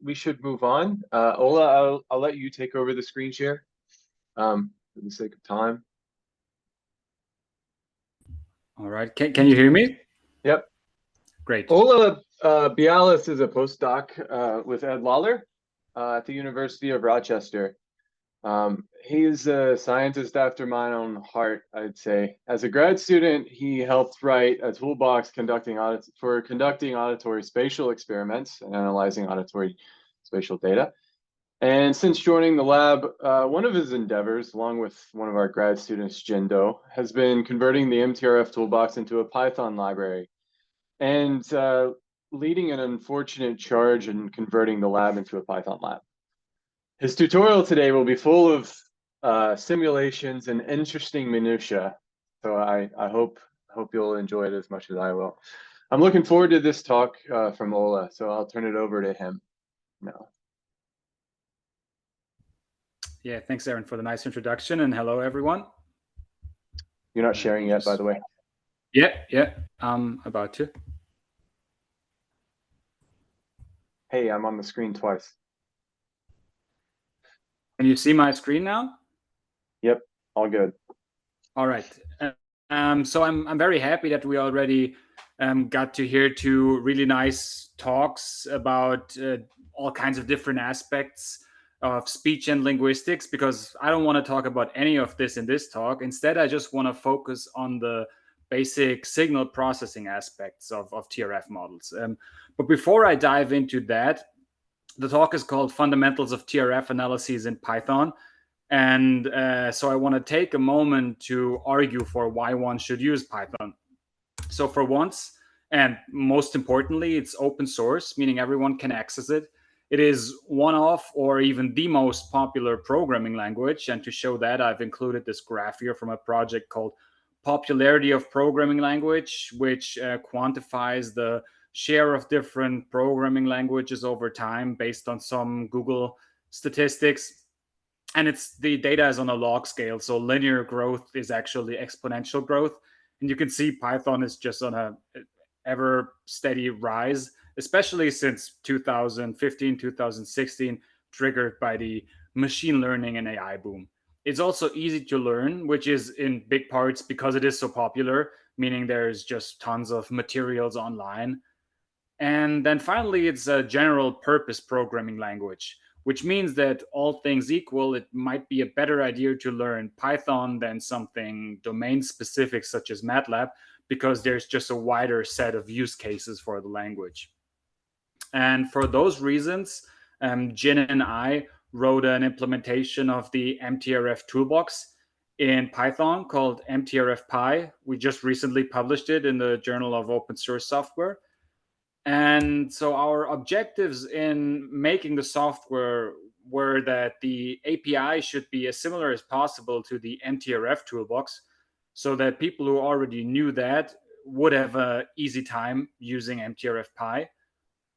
we should move on. Ola, I'll let you take over the screen share for the sake of time. All right. Can you hear me? Yep. Great. Ole Bialas is a postdoc with Ed Lawler at the University of Rochester. He's a scientist after my own heart, I'd say. As a grad student, he helped write a toolbox for conducting auditory spatial experiments and analyzing auditory spatial data. And since joining the lab, one of his endeavors, along with one of our grad students, Jindo, has been converting the MTRF toolbox into a Python library and leading an unfortunate charge in converting the lab into a Python lab. His tutorial today will be full of simulations and interesting minutia. So I hope you'll enjoy it as much as I will. I'm looking forward to this talk from Ola, so I'll turn it over to him now. Yeah, thanks, Aaron, for the nice introduction, and hello, everyone. You're not sharing yet, by the way. Yeah, I'm about to. Hey, I'm on the screen twice. Can you see my screen now? Yep, all good. All right. So I'm very happy that we already got to hear two really nice talks about all kinds of different aspects of speech and linguistics, because I don't want to talk about any of this in this talk. Instead, I just want to focus on the basic signal processing aspects of TRF models. But before I dive into that, the talk is called Fundamentals of TRF-analyses in Python. And so I want to take a moment to argue for why one should use Python. So for once, and most importantly, it's open source, meaning everyone can access it. It is one of, or even the most popular programming language. And to show that, I've included this graph here from a project called Popularity of Programming Language, which quantifies the share of different programming languages over time based on some Google statistics. And the data is on a log scale. So linear growth is actually exponential growth. And you can see Python is just on a ever steady rise, especially since 2015, 2016, triggered by the machine learning and AI boom. It's also easy to learn, which is in big parts because it is so popular, meaning there's just tons of materials online. And then finally, it's a general purpose programming language, which means that all things equal, it might be a better idea to learn Python than something domain specific such as MATLAB, because there's just a wider set of use cases for the language. And for those reasons, Jin and I wrote an implementation of the MTRF toolbox in Python called MTRF-Py. We just recently published it in the Journal of Open Source Software. And so our objectives in making the software were that the API should be as similar as possible to the MTRF toolbox, so that people who already knew that would have an easy time using MTRF-Py.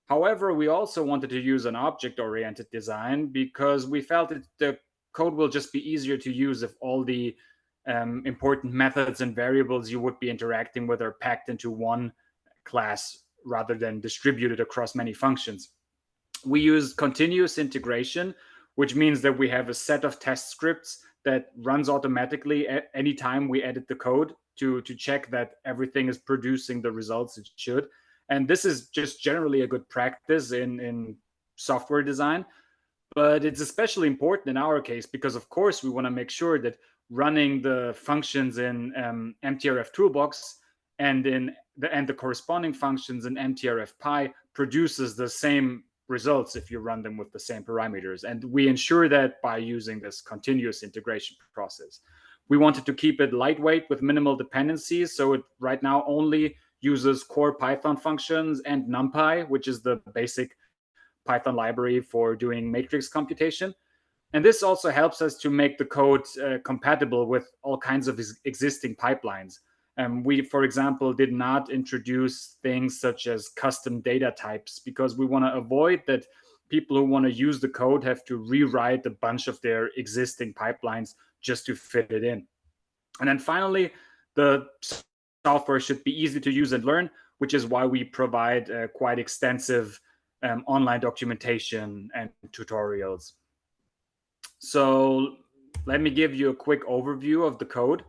However, we also wanted to use an object-oriented design because we felt that the code will just be easier to use if all the important methods and variables you would be interacting with are packed into one class rather than distributed across many functions. We use continuous integration, which means that we have a set of test scripts that runs automatically anytime we edit the code to check that everything is producing the results it should. And this is just generally a good practice in software design. But it's especially important in our case because, of course, we want to make sure that running the functions in MTRF Toolbox and the corresponding functions in MTRF-Py produces the same results if you run them with the same parameters. And we ensure that by using this continuous integration process. We wanted to keep it lightweight with minimal dependencies. So it right now only uses core Python functions and NumPy, which is the basic Python library for doing matrix computation. And this also helps us to make the code compatible with all kinds of existing pipelines. We, for example, did not introduce things such as custom data types because we want to avoid that people who want to use the code have to rewrite a bunch of their existing pipelines just to fit it in. And then finally, the software should be easy to use and learn, which is why we provide quite extensive online documentation and tutorials. So let me give you a quick overview of the code.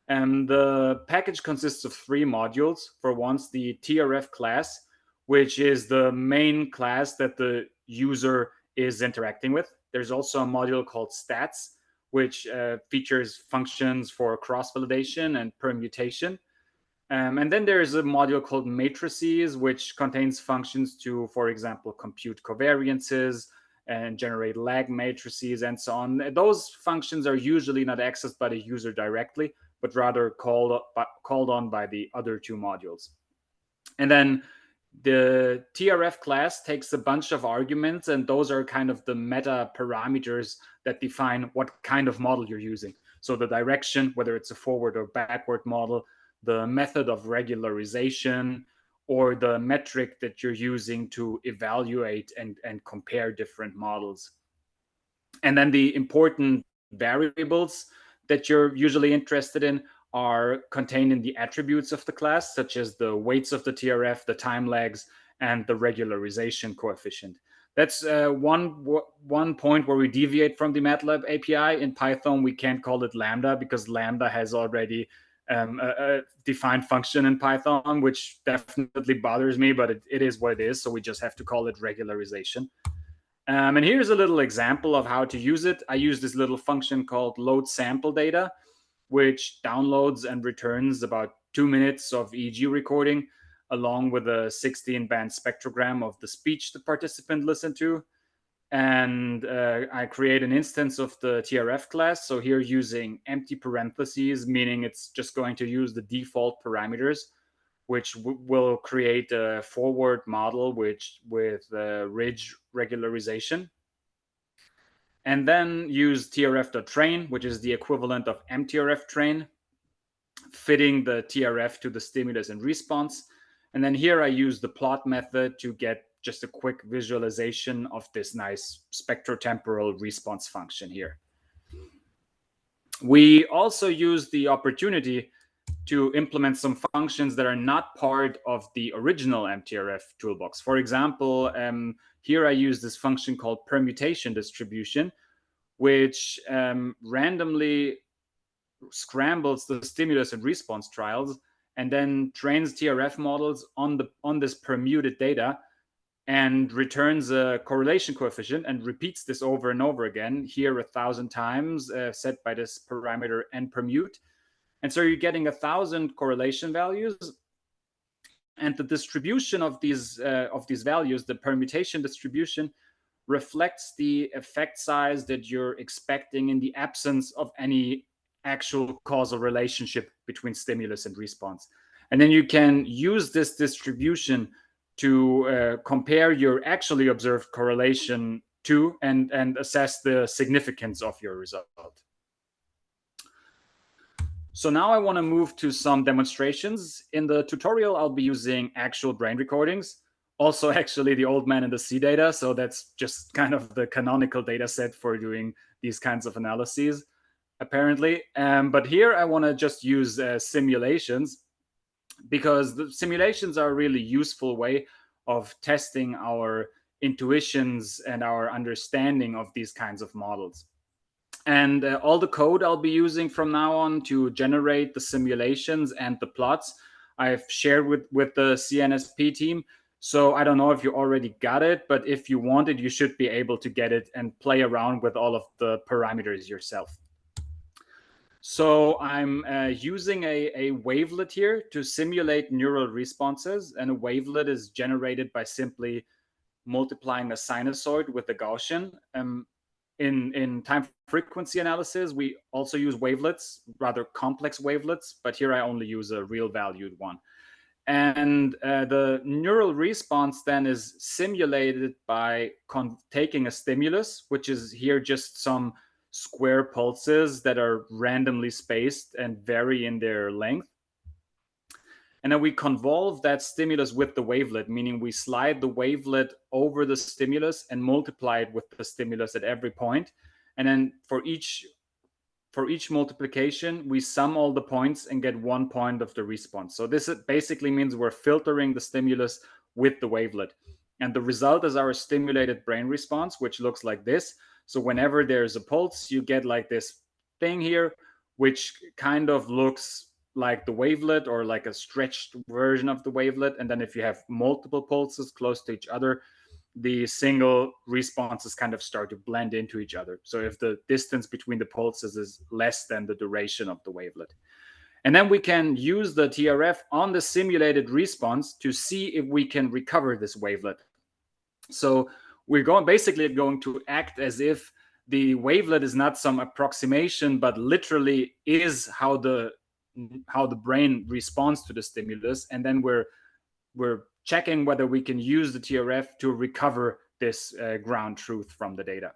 The package consists of 3 modules. For once, the TRF class, which is the main class that the user is interacting with. There's also a module called stats, which features functions for cross-validation and permutation. And then there's a module called matrices, which contains functions to, for example, compute covariances and generate lag matrices and so on. Those functions are usually not accessed by the user directly, but rather called on by the other 2 modules. And then the TRF class takes a bunch of arguments, and those are kind of the meta parameters that define what kind of model you're using. So the direction, whether it's a forward or backward model, the method of regularization, or the metric that you're using to evaluate and compare different models. And then the important variables that you're usually interested in are contained in the attributes of the class, such as the weights of the TRF, the time lags, and the regularization coefficient. That's one point where we deviate from the MATLAB API. In Python, we can't call it lambda because lambda has already a defined function in Python, which definitely bothers me, but it is what it is. So we just have to call it regularization. And here's a little example of how to use it. I use this little function called load sample data, which downloads and returns about 2 minutes of EEG recording, along with a 16-band spectrogram of the speech the participant listened to. And I create an instance of the TRF class. So here using empty parentheses, meaning it's just going to use the default parameters, which will create a forward model with ridge regularization. And then use trf.train, which is the equivalent of mtrf-train, fitting the TRF to the stimulus and response. And then here I use the plot method to get just a quick visualization of this nice spectrotemporal response function here. We also use the opportunity to implement some functions that are not part of the original MTRF toolbox. For example, here I use this function called permutation distribution, which randomly scrambles the stimulus and response trials and then trains TRF models on this permuted data and returns a correlation coefficient and repeats this over and over again, here 1,000 times, set by this parameter npermute. And so you're getting 1,000 correlation values, and the distribution of these values, the permutation distribution, reflects the effect size that you're expecting in the absence of any actual causal relationship between stimulus and response. And then you can use this distribution to compare your actually observed correlation to and assess the significance of your result. So now I want to move to some demonstrations. In the tutorial, I'll be using actual brain recordings, also actually the old man in the sea data. So that's just kind of the canonical data set for doing these kinds of analyses, apparently. But here I want to just use simulations, because the simulations are a really useful way of testing our intuitions and our understanding of these kinds of models. And all the code I'll be using from now on to generate the simulations and the plots I've shared with the CNSP team. So I don't know if you already got it, but if you want it, you should be able to get it and play around with all of the parameters yourself. So I'm using a wavelet here to simulate neural responses. And a wavelet is generated by simply multiplying a sinusoid with a Gaussian. In time frequency analysis, we also use wavelets, rather complex wavelets, but here I only use a real valued one. And the neural response then is simulated by taking a stimulus, which is here just some square pulses that are randomly spaced and vary in their length. And then we convolve that stimulus with the wavelet, meaning we slide the wavelet over the stimulus and multiply it with the stimulus at every point. And then for each multiplication, we sum all the points and get 1 point of the response. So this basically means we're filtering the stimulus with the wavelet. And the result is our stimulated brain response, which looks like this. So whenever there's a pulse, you get like this thing here, which kind of looks like the wavelet or like a stretched version of the wavelet. And then if you have multiple pulses close to each other, the single responses kind of start to blend into each other. So if the distance between the pulses is less than the duration of the wavelet. And then we can use the TRF on the simulated response to see if we can recover this wavelet. So we're basically going to act as if the wavelet is not some approximation, but literally is how the brain responds to the stimulus. And then we're checking whether we can use the TRF to recover this ground truth from the data.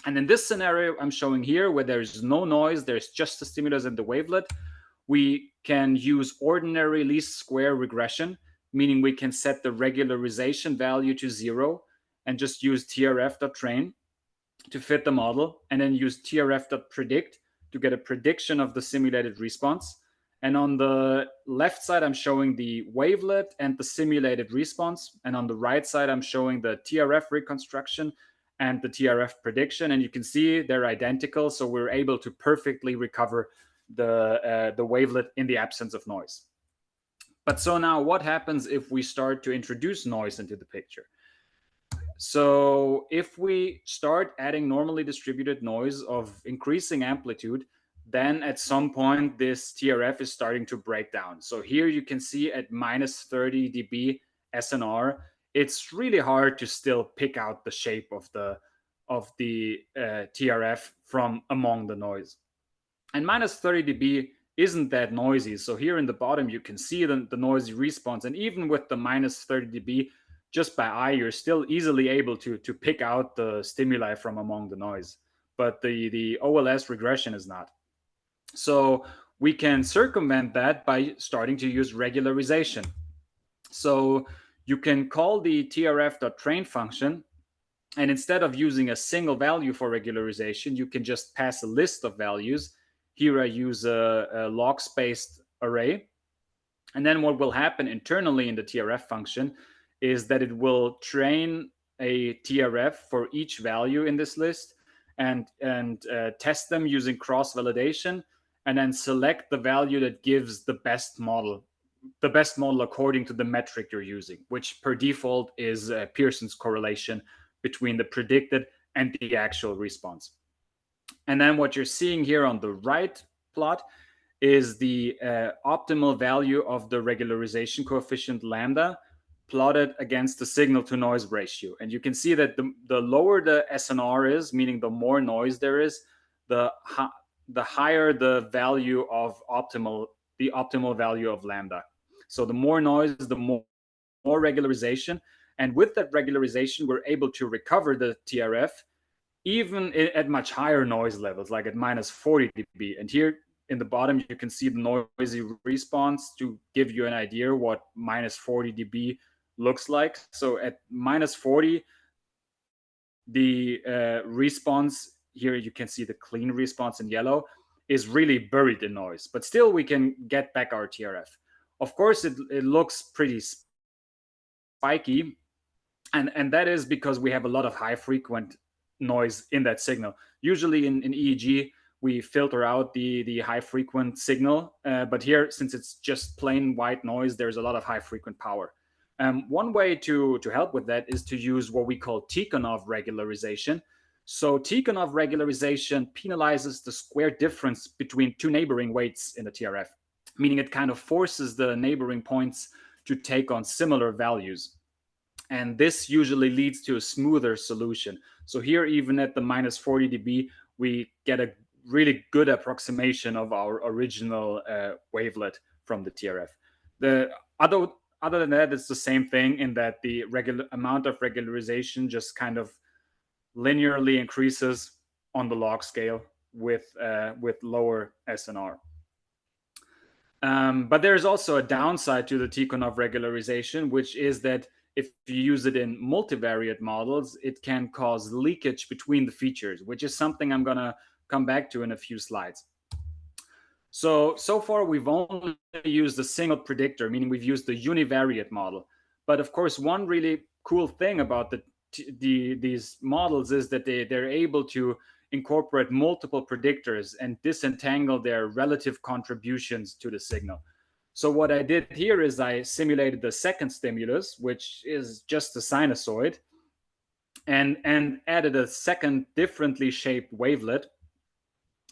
And in this scenario I'm showing here, where there's no noise, there's just the stimulus and the wavelet, we can use ordinary least square regression, meaning we can set the regularization value to 0 and just use TRF.train to fit the model, and then use TRF.predict to get a prediction of the simulated response. And on the left side, I'm showing the wavelet and the simulated response. And on the right side, I'm showing the TRF reconstruction and the TRF prediction. And you can see they're identical. So we're able to perfectly recover the wavelet in the absence of noise. But so now what happens if we start to introduce noise into the picture? So if we start adding normally distributed noise of increasing amplitude, then at some point this TRF is starting to break down. So here you can see at minus 30 dB SNR, it's really hard to still pick out the shape of the TRF from among the noise. And minus 30 dB isn't that noisy. So here in the bottom, you can see the noisy response. And even with the minus 30 dB, just by eye, you're still easily able to pick out the stimuli from among the noise. But the OLS regression is not. So we can circumvent that by starting to use regularization. So you can call the TRF.train function, and instead of using a single value for regularization, you can just pass a list of values. Here I use a log-spaced array. And then what will happen internally in the TRF function is that it will train a TRF for each value in this list and test them using cross-validation, and then select the value that gives the best model according to the metric you're using, which per default is Pearson's correlation between the predicted and the actual response. And then what you're seeing here on the right plot is the optimal value of the regularization coefficient lambda plotted against the signal to noise ratio. And you can see that the lower the SNR is, meaning the more noise there is, the higher the value of the optimal value of lambda. So the more noise, the more regularization. And with that regularization, we're able to recover the TRF even at much higher noise levels, like at minus 40 dB. And here in the bottom, you can see the noisy response to give you an idea what minus 40 dB looks like. So at minus 40, the response, here you can see the clean response in yellow, is really buried in noise. But still, we can get back our TRF. Of course, it looks pretty spiky, and that is because we have a lot of high frequent noise in that signal. Usually in EEG, we filter out the high frequent signal, but here, since it's just plain white noise, there's a lot of high frequent power. One way to help with that is to use what we call Tikhonov regularization. So Tikhonov regularization penalizes the square difference between two neighboring weights in the TRF, meaning it kind of forces the neighboring points to take on similar values. And this usually leads to a smoother solution. So here, even at the minus 40 dB, we get a really good approximation of our original wavelet from the TRF. The other than that, it's the same thing in that the amount of regularization just kind of linearly increases on the log scale with lower SNR. But there's also a downside to the Tikhonov regularization, which is that if you use it in multivariate models, it can cause leakage between the features, which is something I'm going to come back to in a few slides. So far, we've only used a single predictor, meaning we've used the univariate model. But of course, one really cool thing about these models is that they're able to incorporate multiple predictors and disentangle their relative contributions to the signal. So what I did here is I simulated the second stimulus, which is just a sinusoid, and added a second differently shaped wavelet.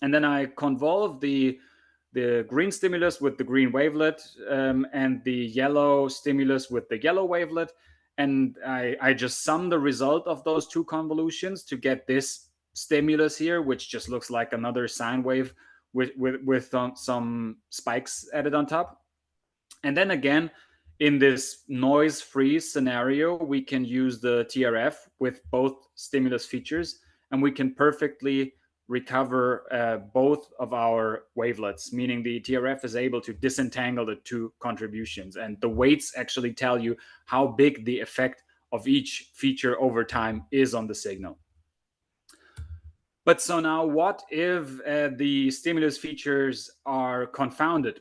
And then I convolved the green stimulus with the green wavelet, and the yellow stimulus with the yellow wavelet. And I just summed the result of those two convolutions to get this stimulus here, which just looks like another sine wave with some spikes added on top. And then again, in this noise-free scenario, we can use the TRF with both stimulus features, and we can perfectly recover both of our wavelets, meaning the TRF is able to disentangle the two contributions. And the weights actually tell you how big the effect of each feature over time is on the signal. But so now what if the stimulus features are confounded?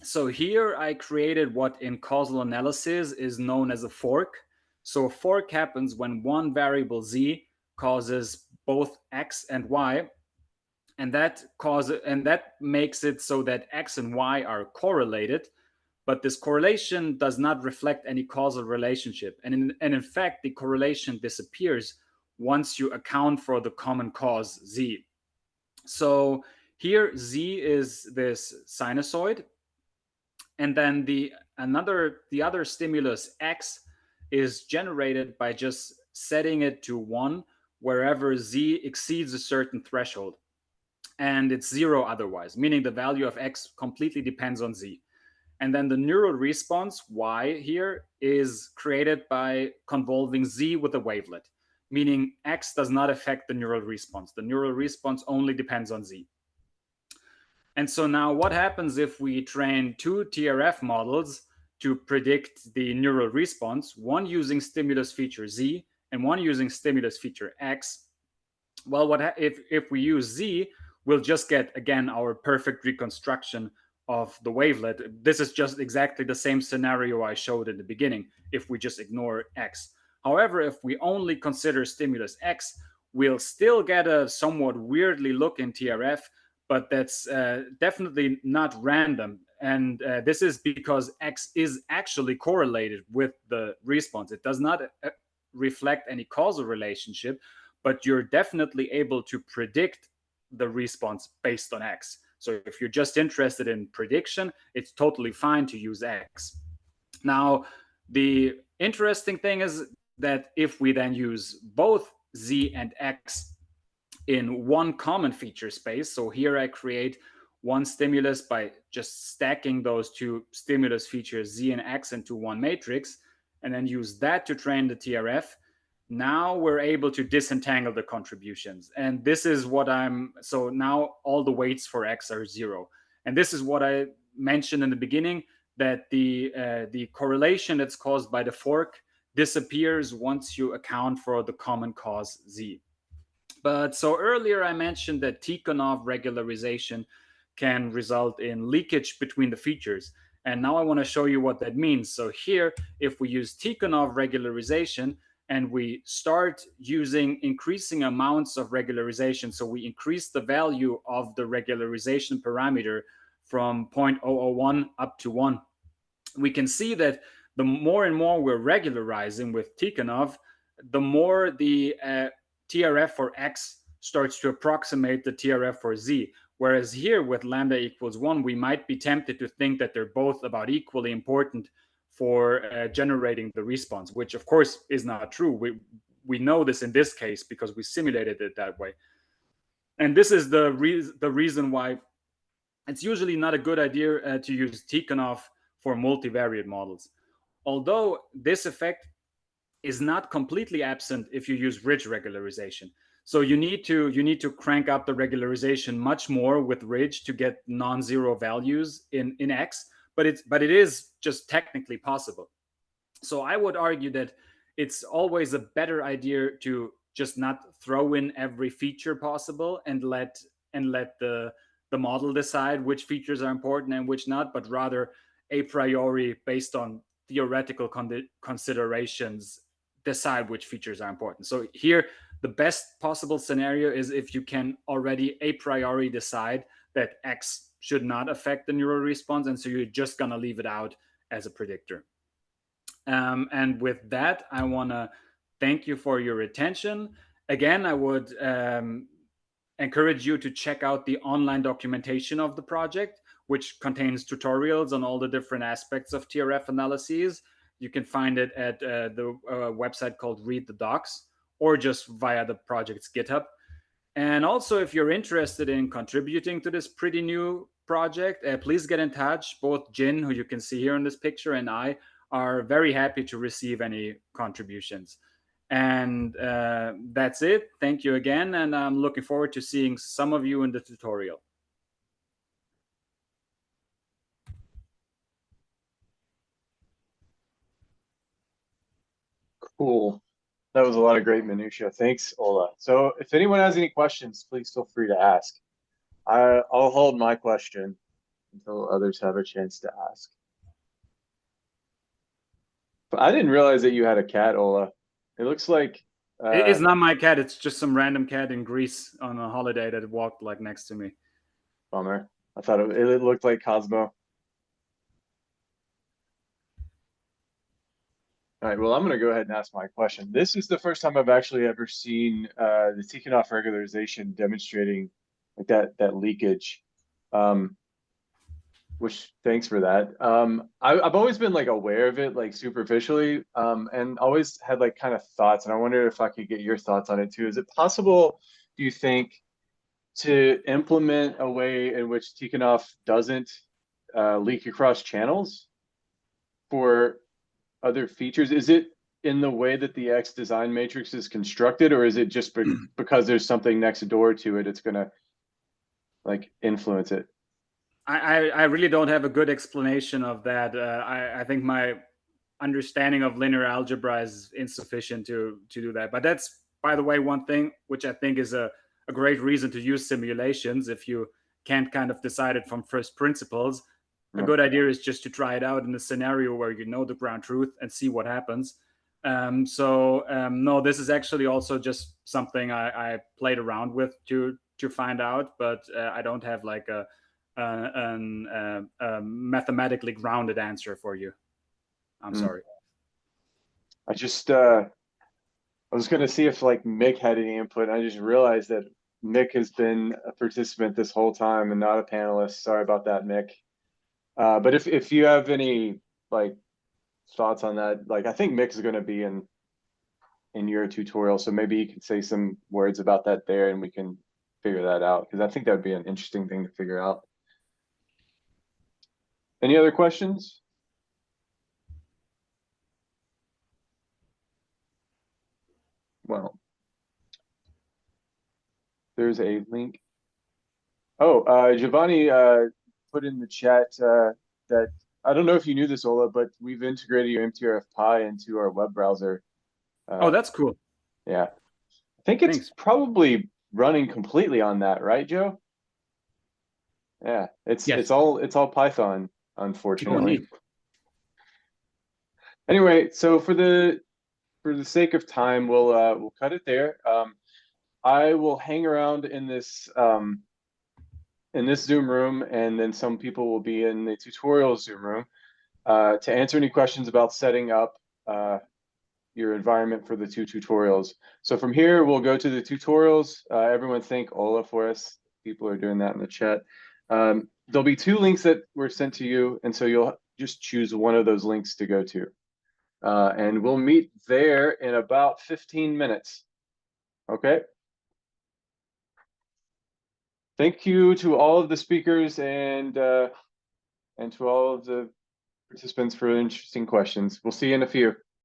So here I created what in causal analysis is known as a fork. So a fork happens when one variable z causes both x and y, and that makes it so that x and y are correlated, but this correlation does not reflect any causal relationship. And in fact, the correlation disappears once you account for the common cause z. So here z is this sinusoid, and then the other stimulus x is generated by just setting it to 1 wherever z exceeds a certain threshold, and it's 0 otherwise, meaning the value of x completely depends on z. And then the neural response y here is created by convolving z with a wavelet, meaning x does not affect the neural response. The neural response only depends on z. And so now what happens if we train two TRF models to predict the neural response, one using stimulus feature Z and one using stimulus feature X? Well, if we use Z, we'll just get, again, our perfect reconstruction of the wavelet. This is just exactly the same scenario I showed in the beginning if we just ignore X. However, if we only consider stimulus X, we'll still get a somewhat weirdly looking TRF, but that's definitely not random. And this is because X is actually correlated with the response. It does not reflect any causal relationship, but you're definitely able to predict the response based on X. So if you're just interested in prediction, it's totally fine to use X. Now, the interesting thing is that if we then use both Z and X in one common feature space. So here I create one stimulus by just stacking those two stimulus features Z and X into one matrix, and then use that to train the TRF. Now we're able to disentangle the contributions. And this is what so now all the weights for X are 0. And this is what I mentioned in the beginning, that the correlation that's caused by the fork disappears once you account for the common cause Z. But so earlier I mentioned that Tikhonov regularization can result in leakage between the features. And now I want to show you what that means. So here, if we use Tikhonov regularization and we start using increasing amounts of regularization, so we increase the value of the regularization parameter from 0.001 up to 1, we can see that the more and more we're regularizing with Tikhonov, the more the TRF for X starts to approximate the TRF for Z. Whereas here with lambda equals 1, we might be tempted to think that they're both about equally important for generating the response, which of course is not true. We know this in this case because we simulated it that way. And this is the reason why it's usually not a good idea to use Tikhonov for multivariate models. Although this effect is not completely absent if you use ridge regularization. So you need to crank up the regularization much more with ridge to get non-zero values in X, but it is just technically possible. So I would argue that it's always a better idea to just not throw in every feature possible and let the model decide which features are important and which not, but rather a priori based on theoretical considerations decide which features are important. So here, the best possible scenario is if you can already a priori decide that X should not affect the neural response, and so you're just gonna leave it out as a predictor. And with that, I wanna thank you for your attention. Again, I would encourage you to check out the online documentation of the project, which contains tutorials on all the different aspects of TRF analyses. You can find it at the website called Read the Docs, or just via the project's GitHub. And also, if you're interested in contributing to this pretty new project, please get in touch. Both Jin, who you can see here in this picture, and I are very happy to receive any contributions. And that's it. Thank you again. And I'm looking forward to seeing some of you in the tutorial. Cool. That was a lot of great minutia. Thanks, Ola. So if anyone has any questions, please feel free to ask. I'll hold my question until others have a chance to ask. But I didn't realize that you had a cat, Ola. It looks like it's not my cat. It's just some random cat in Greece on a holiday that walked like next to me. Bummer. I thought it looked like Cosmo. All right, well, I'm going to go ahead and ask my question. This is the first time I've actually ever seen the Tikhonov regularization demonstrating like that leakage. Which thanks for that. I've always been like aware of it like superficially, and always had like kind of thoughts, and I wondered if I could get your thoughts on it too. Is it possible, do you think, to implement a way in which Tikhonov doesn't leak across channels for other features? Is it in the way that the X design matrix is constructed, or is it just because there's something next door to it, it's gonna like influence it? I really don't have a good explanation of that. I think my understanding of linear algebra is insufficient to do that. But that's, by the way, one thing which I think is a great reason to use simulations. If you can't kind of decide it from first principles, a good idea is just to try it out in a scenario where you know the ground truth and see what happens. No, this is actually also just something I played around with to find out, but I don't have like a mathematically grounded answer for you. I'm sorry. I was going to see if like Mick had any input. I just realized that Mick has been a participant this whole time and not a panelist. Sorry about that, Mick. But if you have any like thoughts on that, like I think Mick is going to be in your tutorial, so maybe you can say some words about that there, and we can figure that out, because I think that would be an interesting thing to figure out. Any other questions? Well, there's a link. Oh, Giovanni put in the chat that, I don't know if you knew this, Ola, but we've integrated your MTRF Pi into our web browser. Oh, that's cool. Yeah. I think it's probably running completely on that, right, Joe? Yeah, it's all Python, unfortunately. Anyway, so for the sake of time, we'll cut it there. I will hang around in this Zoom room, and then some people will be in the tutorial Zoom room to answer any questions about setting up your environment for the two tutorials. So from here, we'll go to the tutorials. Everyone thank Ola for us. People are doing that in the chat. There'll be two links that were sent to you, and so you'll just choose one of those links to go to. And we'll meet there in about 15 minutes. Okay. Thank you to all of the speakers and to all of the participants for interesting questions. We'll see you in a few.